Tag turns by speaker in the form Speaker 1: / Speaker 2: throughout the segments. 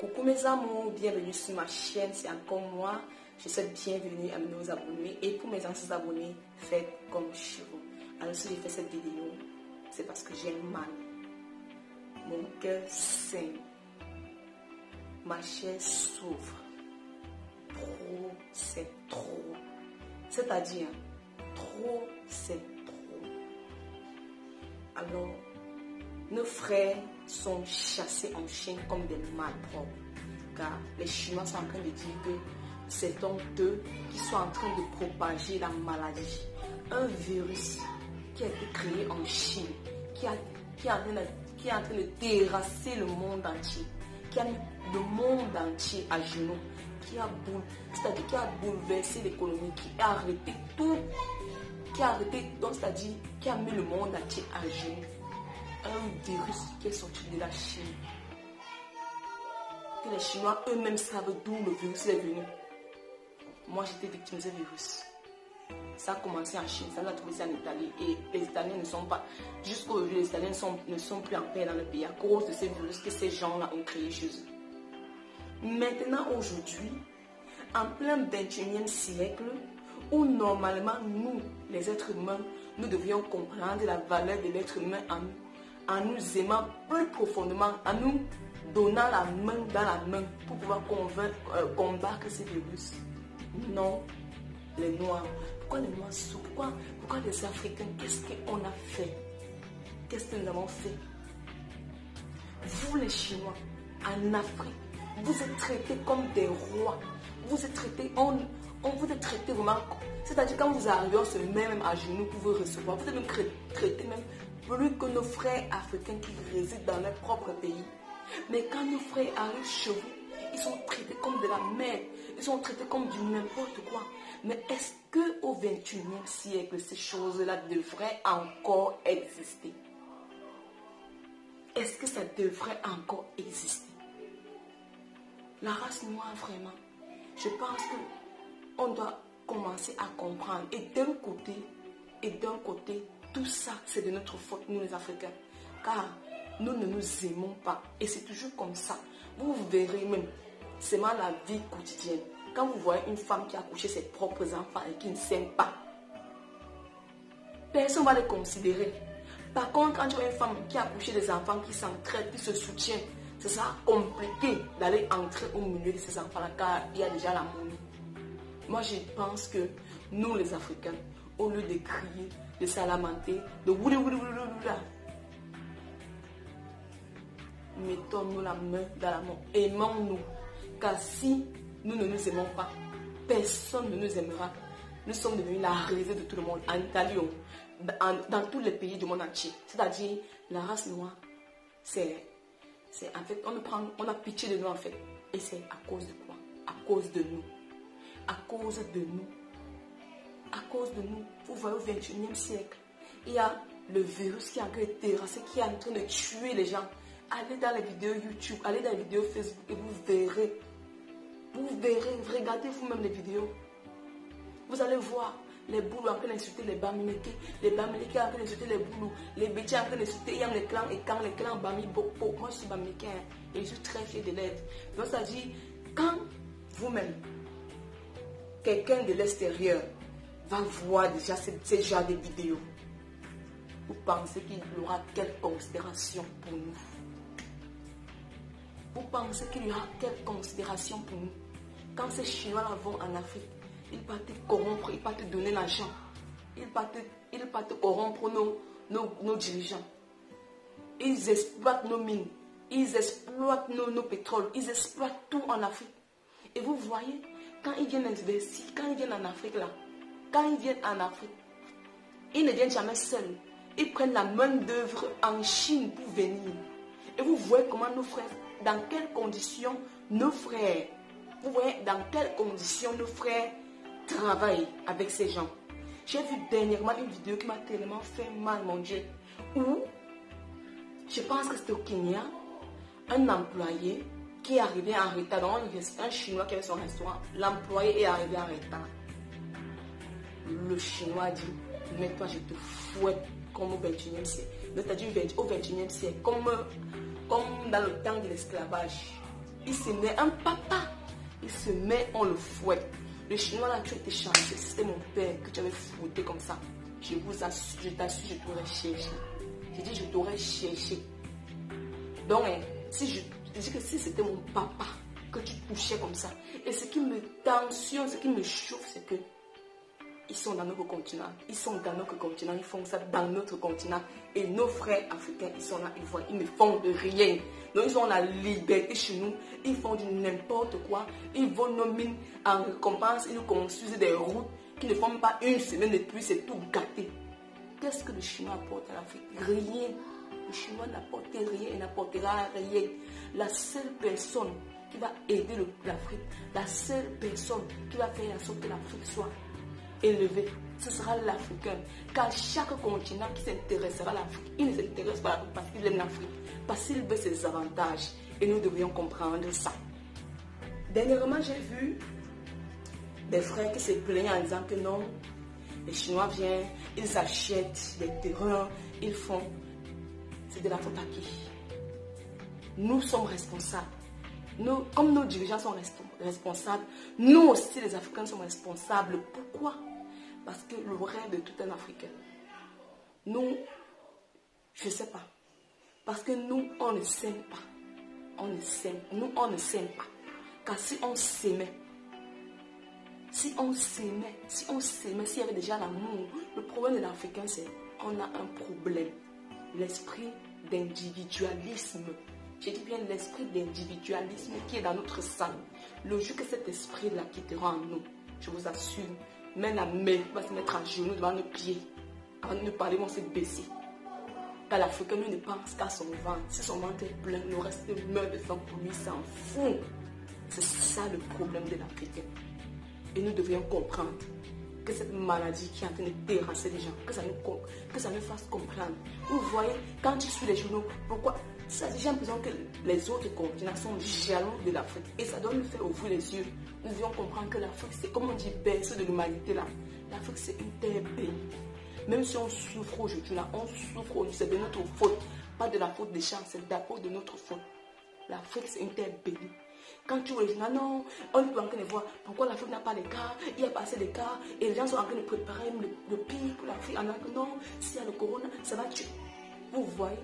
Speaker 1: Coucou mes amours, bienvenue sur ma chaîne, c'est encore moi. Je souhaite bienvenue à mes nouveaux abonnés et pour mes anciens abonnés, faites comme chez vous. Alors si j'ai fait cette vidéo, c'est parce que j'ai mal. Mon cœur saigne. Ma chair s'ouvre. Trop, c'est trop. C'est-à-dire, trop, c'est trop. Alors, nos frères sont chassés en Chine comme des malpropres. Car les Chinois sont en train de dire que c'est donc eux qui sont en train de propager la maladie. Un virus qui a été créé en Chine, qui est en train de terrasser le monde entier, qui a mis le monde entier à genoux, qui a bouleversé l'économie, qui a arrêté tout, qui a mis le monde entier à genoux. Un virus qui est sorti de la Chine. Que les Chinois eux-mêmes savent d'où le virus est venu. Moi, j'étais victime de ce virus. Ça a commencé en Chine, ça a trouvé ça en Italie. Et les Italiens ne sont pas, jusqu'à aujourd'hui, les Italiens ne sont plus en paix dans le pays à cause de ces virus que ces gens-là ont créé chez eux. Maintenant, aujourd'hui, en plein 21e siècle, où normalement, nous, les êtres humains, nous devions comprendre la valeur de l'être humain en nous aimant plus profondément, en nous donnant la main dans la main pour pouvoir combattre ces virus. Non, les Noirs. Pourquoi les Noirs souffrent? Pourquoi les Africains? Qu'est-ce qu'on a fait? Qu'est-ce que nous avons fait? Vous les Chinois, en Afrique, vous êtes traités comme des rois. Vous êtes traités, on vous est traité vraiment. C'est-à-dire quand vous arrivez, on se met même à genoux pour vous recevoir. Vous êtes même traités même plus que nos frères africains qui résident dans leur propre pays. Mais quand nos frères arrivent chez vous, ils sont traités comme de la merde. Ils sont traités comme du n'importe quoi. Mais est-ce qu'au 21e siècle, ces choses-là devraient encore exister? Est-ce que ça devrait encore exister? La race noire, vraiment, je pense qu'on doit commencer à comprendre. Et d'un côté, tout ça, c'est de notre faute, nous les Africains. Car nous ne nous aimons pas. Et c'est toujours comme ça. Vous verrez même, c'est mal la vie quotidienne. Quand vous voyez une femme qui a accouché ses propres enfants et qui ne s'aime pas, personne ne va les considérer. Par contre, quand tu vois une femme qui a accouché des enfants qui s'entraident, qui se soutiennent, ce sera compliqué d'aller entrer au milieu de ces enfants-là car il y a déjà la monnaie. Moi, je pense que nous, les Africains, au lieu de crier, de se lamenter, de wouli wouli wouli wouli, mettons-nous la main dans la main, aimons-nous. Car si nous ne nous aimons pas, personne ne nous aimera. Nous sommes devenus la risée de tout le monde, en Italie, dans tous les pays du monde entier. C'est-à-dire, la race noire, c'est en fait, on a pitié de nous en fait. Et c'est à cause de quoi? À cause de nous. À cause de nous. À cause de nous. Vous voyez, au 21e siècle, il y a le virus qui est en train de terrasser, qui est en train de tuer les gens. Allez dans les vidéos YouTube, allez dans les vidéos Facebook et vous verrez. Vous verrez, regardez vous-même les vidéos. Vous allez voir les boulous en train d'insulter les Bamileke, les Bamileke en train d'insulter les boulous, les Bétis en train d'insulter Yam les clans et quand les clans Bami Bokpo. Moi je suis Bamileke et je suis très fier de l'être. Donc ça dit, quand vous-même, quelqu'un de l'extérieur va voir déjà ces genres de vidéos, vous pensez qu'il y aura quelle considération pour nous? Vous pensez qu'il y aura quelle considération pour nous? Quand ces Chinois-là vont en Afrique, ils partent te corrompre, ils partent te donner l'argent. Ils partent te corrompre nos dirigeants. Ils exploitent nos mines. Ils exploitent nos pétroles. Ils exploitent tout en Afrique. Et vous voyez, quand ils viennent investir, quand ils viennent en Afrique là, ils ne viennent jamais seuls. Ils prennent la main d'œuvre en Chine pour venir. Et vous voyez comment nos frères, dans quelles conditions nos frères, vous voyez dans quelles conditions nos frères travaillent avec ces gens. J'ai vu dernièrement une vidéo qui m'a tellement fait mal, mon Dieu, où, je pense que c'était au Kenya, un employé qui est arrivé en retard, donc un Chinois qui avait son restaurant, l'employé est arrivé en retard. Le Chinois dit, mais toi je te fouette comme au 21e siècle. C'est-à-dire au 21e siècle, comme dans le temps de l'esclavage. Il se met un papa. Il se met, on le fouette. Le Chinois là, tu as été chanceux. C'était mon père que tu avais fouetté comme ça. Je t'assure, je t'aurais cherché. J'ai dit, je t'aurais cherché. Donc, je dis que si c'était mon papa que tu touchais comme ça, et ce qui me tensionne, ce qui me chauffe, c'est que ils sont dans notre continent, ils sont dans notre continent, ils font ça dans notre continent. Et nos frères africains, ils sont là, ils ne font rien. Donc ils ont la liberté chez nous, ils font du n'importe quoi. Ils vont nos mines en récompense, ils nous construisent des routes qui ne font pas une semaine de pluie, c'est tout gâté. Qu'est-ce que le Chinois apporte à l'Afrique? Rien. Le Chinois n'apporte rien et n'apportera rien. La seule personne qui va aider l'Afrique, la seule personne qui va faire en sorte que l'Afrique soit élevé, ce sera l'Africain. Car chaque continent qui s'intéressera à l'Afrique, il ne s'intéresse pas à l'Afrique parce qu'il aime l'Afrique, parce qu'il veut ses avantages. Et nous devrions comprendre ça. Dernièrement, j'ai vu des frères qui se plaignaient en disant que non, les Chinois viennent, ils achètent des terrains, ils font. C'est de la faute à qui? Nous sommes responsables. Nous, comme nos dirigeants sont responsables, nous aussi les Africains sommes responsables. Pourquoi? Parce que le rêve de tout un Africain, nous, je ne sais pas, parce que nous, on ne s'aime pas. On ne s'aime, nous, on ne s'aime pas. Car si on s'aimait, s'il y avait déjà l'amour, le problème de l'Africain, c'est qu'on a un problème. L'esprit d'individualisme. J'ai dit bien l'esprit d'individualisme qui est dans notre sang. Le jour que cet esprit-là quittera en nous, je vous assure, même la main va se mettre à genoux devant nos pieds. Avant de nous parler, on se baisser. Car l'Africain ne pense qu'à son ventre. Si son ventre est plein, le reste meurt de faim pour lui, s'en fout. C'est ça le problème de l'Africain. Et nous devrions comprendre que cette maladie qui est en train de terrasser les gens, que ça nous fasse comprendre. Vous voyez, quand tu suis les journaux, pourquoi ça, j'ai l'impression que les autres continents sont jaloux de l'Afrique. Et ça doit nous faire ouvrir les yeux. Nous devons comprendre que l'Afrique, c'est comme on dit, berceau de l'humanité là. L'Afrique, c'est une terre bénie. Même si on souffre aujourd'hui là, on souffre aujourd'hui, c'est de notre faute. Pas de la faute des gens, c'est d'abord de notre faute. L'Afrique, c'est une terre bénie. Quand tu vois les gens, non, on est en train de voir pourquoi l'Afrique n'a pas les cas, il y a pas assez de cas, et les gens sont en train de préparer le pire pour l'Afrique. En disant non, s'il y a le corona, ça va tuer. Vous voyez,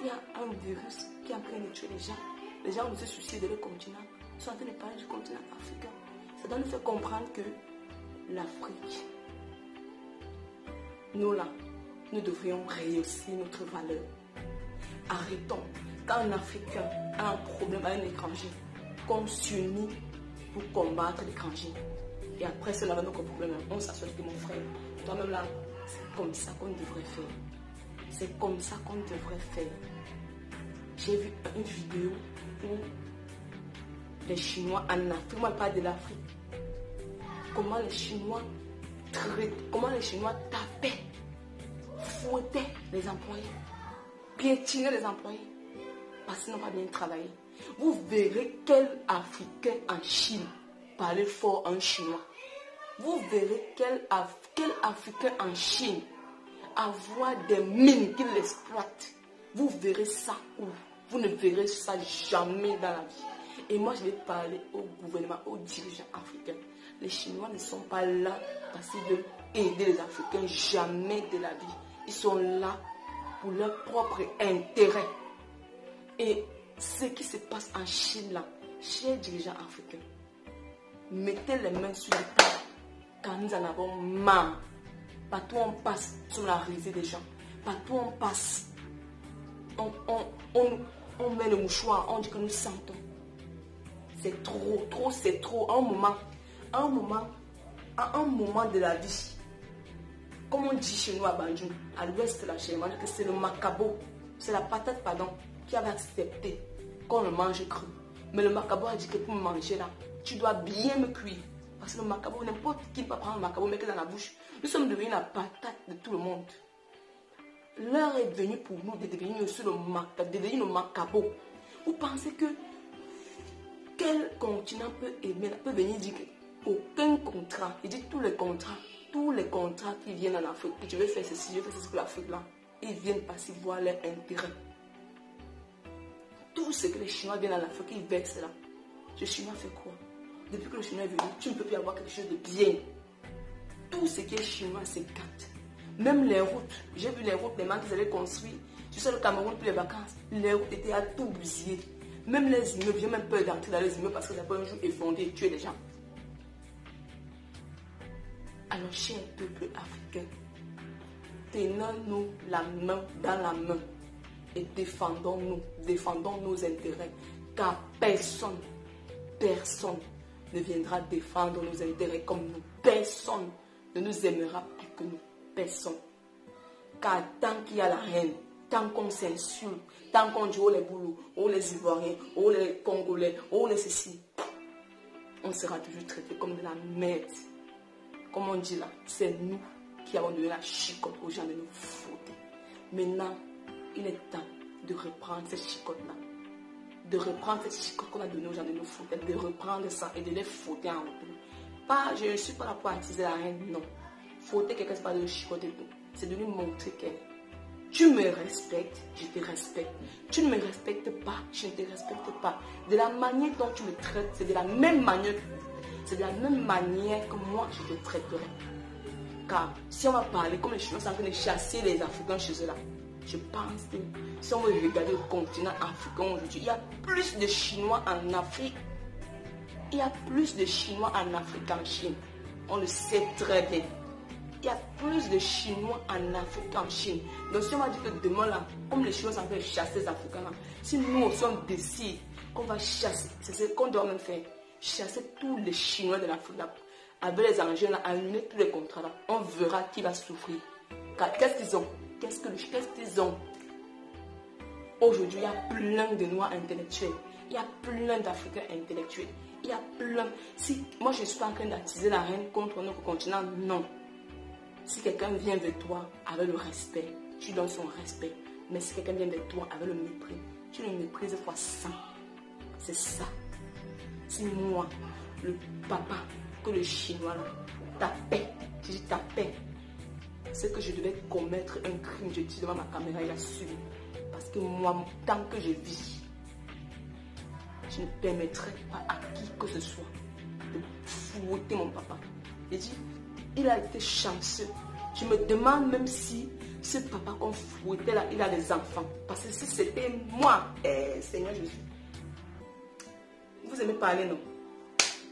Speaker 1: il y a un virus qui est en train de tuer les gens. Les gens ne se soucient de leur continent. Ils sont en train de parler du continent africain. Ça doit nous faire comprendre que l'Afrique, nous là, nous devrions rehausser notre valeur. Arrêtons. Quand un Africain a un problème avec un étranger, qu'on s'unit pour combattre l'étranger. Et après cela, notre problème, on s'assoit avec mon frère. Toi-même là, c'est comme ça qu'on devrait faire. C'est comme ça qu'on devrait faire. J'ai vu une vidéo où les Chinois en Afrique, moi je parle de l'Afrique, comment les Chinois tapaient, fouettaient les employés, piétinaient les employés, parce qu'ils n'ont pas bien travaillé. Vous verrez quel Africain en Chine parle fort en chinois. Vous verrez quel Africain en Chine avoir des mines qui l'exploitent. Vous verrez ça où? Vous ne verrez ça jamais dans la vie. Et moi, je vais parler au gouvernement, aux dirigeants africains. Les Chinois ne sont pas là parce qu'ils veulent aider les Africains. Jamais de la vie. Ils sont là pour leur propre intérêt. Et ce qui se passe en Chine là, chers dirigeants africains, mettez les mains sur les table car nous en avons marre. Partout on passe sur la risée des gens. Partout on passe, on met le mouchoir, on dit que nous sentons. C'est trop, c'est trop. À un moment de la vie, comme on dit chez nous à Banjou, à l'ouest de la Chine, c'est le macabo, c'est la patate, pardon, qui avait accepté qu'on le mange cru. Mais le macabo a dit que pour me manger là, tu dois bien me cuire. Parce que le macabo, n'importe qui peut prendre le macabo, mettre dans la bouche. Nous sommes devenus la patate de tout le monde. L'heure est venue pour nous de devenir aussi le macabo. Vous pensez que quel continent peut venir dire qu'aucun contrat, il dit tous les contrats qui viennent en Afrique, que je vais faire ceci, je vais faire ceci pour l'Afrique là, ils viennent parce qu'ils voient leur intérêt. Tout ce que les Chinois viennent en Afrique, ils versent là. Le chinois fait quoi? Depuis que le chinois est venu, tu ne peux plus avoir quelque chose de bien. Tout ce qui est chinois s'écarte. Même les routes. J'ai vu les routes, les gens qu'ils avaient construits. Tu sais, le Cameroun pour les vacances, les routes étaient à tout bousiller. Même les immeubles, j'ai même peur d'entrer dans les immeubles parce que ça peut un jour effondrer et tuer les gens. Alors, cher peuple africain, tenons-nous la main dans la main et défendons-nous, défendons nos intérêts, car personne ne viendra défendre nos intérêts comme nous. Personne ne nous aimera plus que nous. Personne. Car tant qu'il y a la haine, tant qu'on s'insulte, tant qu'on dit oh les Boulous, oh les Ivoiriens, oh les Congolais, oh les ceci, on sera toujours traité comme de la merde. Comme on dit là, c'est nous qui avons donné la chicotte aux gens de nous foutre. Maintenant, il est temps de reprendre cette chicotte-là. De reprendre cette chicotte qu'on a donnée aux gens de nous foutre. De reprendre ça et de les foutre en retour. Pas, je ne suis pas là pour attiser la haine, non. Foutre quelqu'un, c'est pas de le chicoter tout. C'est de lui montrer que tu me respectes, je te respecte. Tu ne me respectes pas, je ne te respecte pas. De la manière dont tu me traites, c'est de la même manière que moi je te traiterai. Car si on va parler comme les Chinois sont en train de chasser les Africains chez eux là, je pense que si on veut regarder le continent africain aujourd'hui, il y a plus de Chinois en Afrique. Il y a plus de Chinois en Afrique qu'en Chine. On le sait très bien. Il y a plus de Chinois en Afrique qu'en Chine. Donc si on va dire que demain là, comme les Chinois sont en train de chasser les Africains là, si nous aussi on décide qu'on va chasser, c'est ce qu'on doit même faire, chasser tous les Chinois de l'Afrique là, avec les engins là, annuler tous les contrats là, on verra qui va souffrir. Car qu'est-ce qu'ils ont? Qu'est-ce qu'ils ont? Aujourd'hui, il y a plein de Noirs intellectuels. Il y a plein d'Africains intellectuels. Il y a plein. Si moi je ne suis pas en train d'attiser la haine contre notre continent, non. Si quelqu'un vient vers toi avec le respect, tu donnes son respect. Mais si quelqu'un vient vers toi avec le mépris, tu le méprises fois 100. C'est ça. Si moi, le papa, que le Chinois là, tapait, je dis tapait, c'est que je devais commettre un crime, je dis devant ma caméra, il a suivi. Parce que moi, tant que je vis, je ne permettrai pas à qui que ce soit de fouetter mon papa. J'ai dit, il a été chanceux. Je me demande même si ce papa qu'on fouettait là, il a des enfants. Parce que si c'était moi, Seigneur Jésus. Vous aimez parler, non?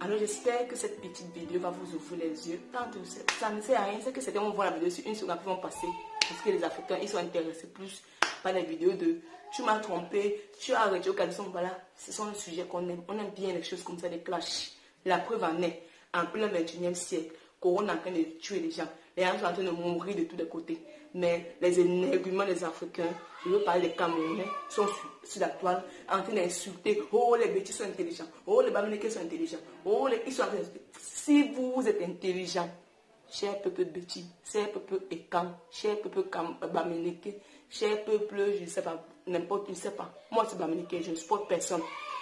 Speaker 1: Alors j'espère que cette petite vidéo va vous ouvrir les yeux. Tant que ça ne sert à rien, c'est que certains vont voir la vidéo sur une seconde, après vont passer. Parce que les Africains, ils sont intéressés plus par les vidéos de tu m'as trompé, tu as arrêté au Cadisson. Voilà, ce sont les sujets qu'on aime. On aime bien les choses comme ça, des clashs. La preuve en est, en plein 21e siècle, Corona est en train de tuer les gens. Les gens sont en train de mourir de tous les côtés. Mais les énerguments des Africains, je veux parler des Camerounais, sont sur la toile en train d'insulter. Oh, les bêtis sont intelligents. Oh, les Bamileke sont intelligents. Oh, ils sont intelligents. Si vous êtes intelligents, cher peuple bêtis, cher peuple Ekam, cher peuple Bamileke, cher peuple, je ne sais pas, n'importe, je ne sais pas. Moi, c'est Bamileke, je ne supporte personne.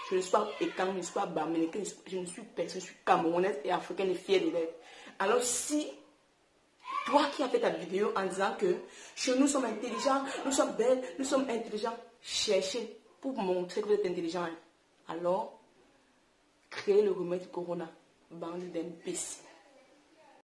Speaker 1: Je ne suis pas Ekam, je ne suis pas Bamileke, je ne suis personne, je suis Camerounaise et africaine et fière de l'être. Alors, si toi qui as fait ta vidéo en disant que chez nous sommes intelligents, nous sommes belles, nous sommes intelligents, cherchez pour montrer que vous êtes intelligent. Alors, créez le remède du corona. Bande d'imbéciles.